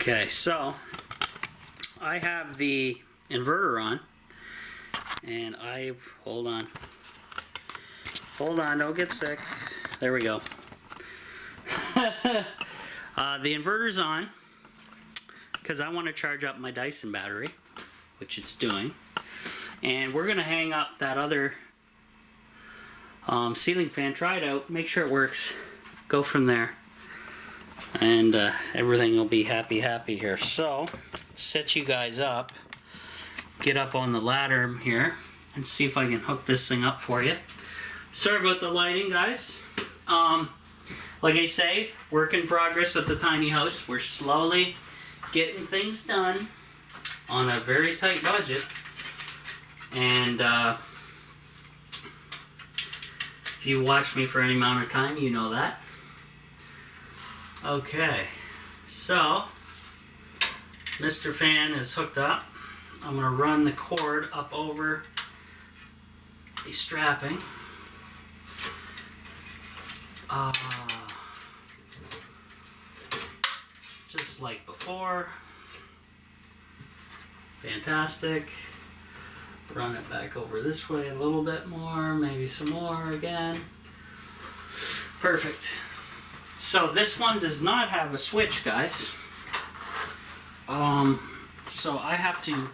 Okay, so I have the inverter on, and hold on, don't get sick. There we go. The inverter's on because I want to charge up my Dyson battery, which it's doing, and we're gonna hang up that other ceiling fan. Try it out, make sure it works, go from there, and everything will be happy here. So set you guys up, get up on the ladder here, and see if I can hook this thing up for you. Sorry about the lighting, guys. Like I say, work in progress at the tiny house. We're slowly getting things done on a very tight budget, and if you watch me for any amount of time, you know that. Okay, so Mr. Fan is hooked up. I'm going to run the cord up over the strapping. Just like before. Fantastic. Run it back over this way a little bit more, maybe some more again. Perfect. So this one does not have a switch, guys. So I have to,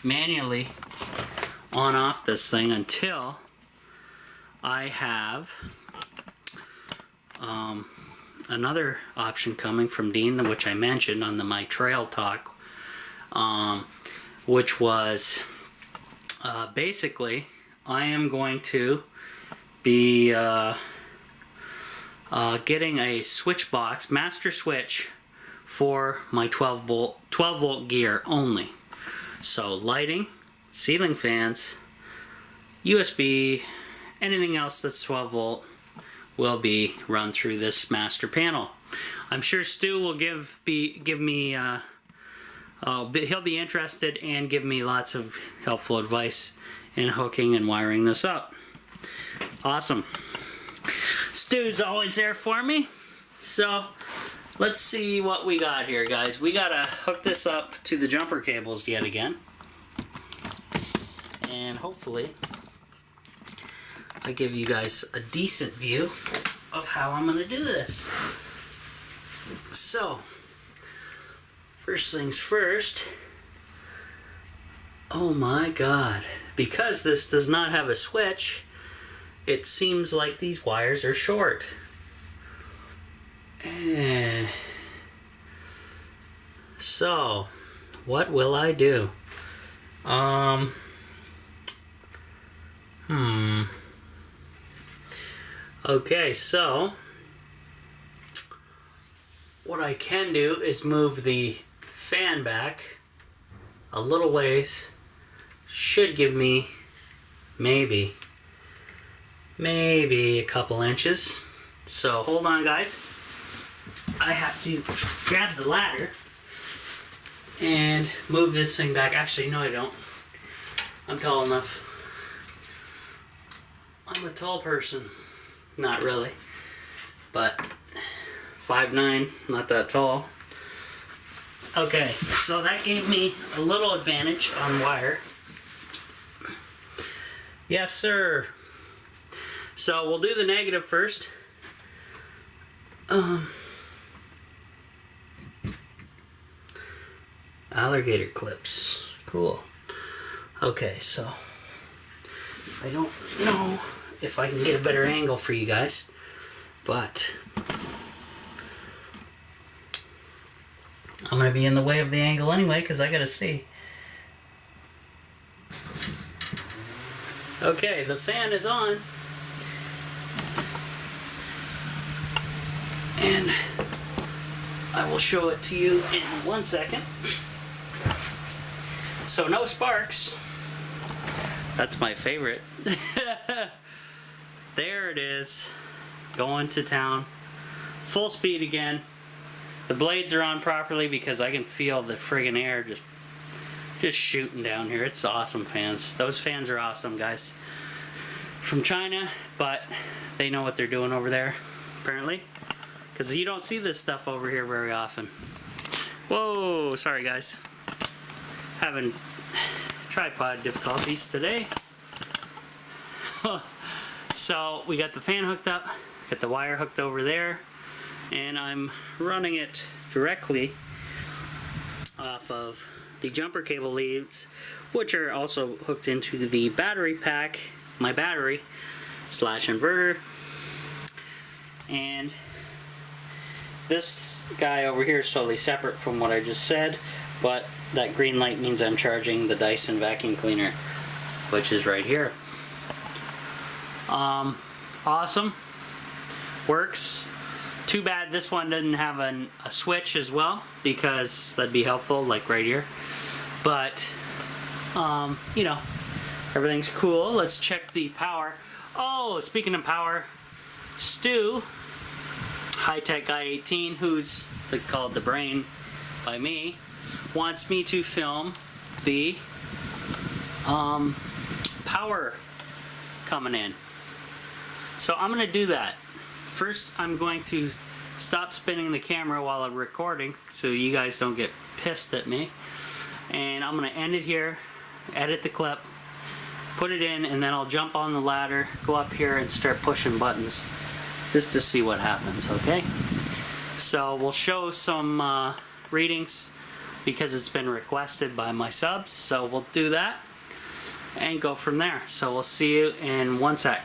manually on off this thing until I have another option coming from Dean, which I mentioned on my trail talk, which was basically I am going to be getting a switch box, master switch, for my 12 volt gear only. So lighting, ceiling fans, USB, anything else that's 12 volt will be run through this master panel. I'm sure Stu will give me he'll be interested and give me lots of helpful advice in hooking and wiring this up. Awesome. Stu's always there for me. So let's see what we got here, guys. We gotta hook this up to the jumper cables yet again, and hopefully I give you guys a decent view of how I'm gonna do this. So first things first, oh my god, because this does not have a switch, it seems like these wires are short. So what will I do? Okay, so what I can do is move the fan back a little ways. Should give me maybe a couple inches. So hold on, guys. I have to grab the ladder and move this thing back. Actually, no, I don't. I'm tall enough. I'm a tall person. Not really, but 5'9", not that tall. Okay, so that gave me a little advantage on wire. Yes, sir. So we'll do the negative first. Alligator clips. Cool. Okay, so I don't know if I can get a better angle for you guys, but I'm going to be in the way of the angle anyway because I got to see. Okay, the fan is on. And I will show it to you in 1 second. So no sparks. That's my favorite. There it is. Going to town. Full speed again. The blades are on properly because I can feel the friggin' air just shooting down here. It's awesome, fans. Those fans are awesome, guys. From China, but they know what they're doing over there, apparently. because you don't see this stuff over here very often. Whoa, sorry guys. Having tripod difficulties today. So we got the fan hooked up, got the wire hooked over there, and I'm running it directly off of the jumper cable leads, which are also hooked into the battery pack, my battery slash inverter. And this guy over here is totally separate from what I just said, but that green light means I'm charging the Dyson vacuum cleaner, which is right here. Awesome. Works. Too bad this one doesn't have a switch as well, because that'd be helpful, like right here. But, you know, everything's cool. Let's check the power. Oh, speaking of power, Stu, High Tech Guy 18, who's called the brain by me, wants me to film the power coming in. So I'm going to do that. First, I'm going to stop spinning the camera while I'm recording so you guys don't get pissed at me. And I'm going to end it here, edit the clip, put it in, and then I'll jump on the ladder, go up here and start pushing buttons just to see what happens, okay? So we'll show some readings because it's been requested by my subs, so we'll do that and go from there. So we'll see you in 1 sec.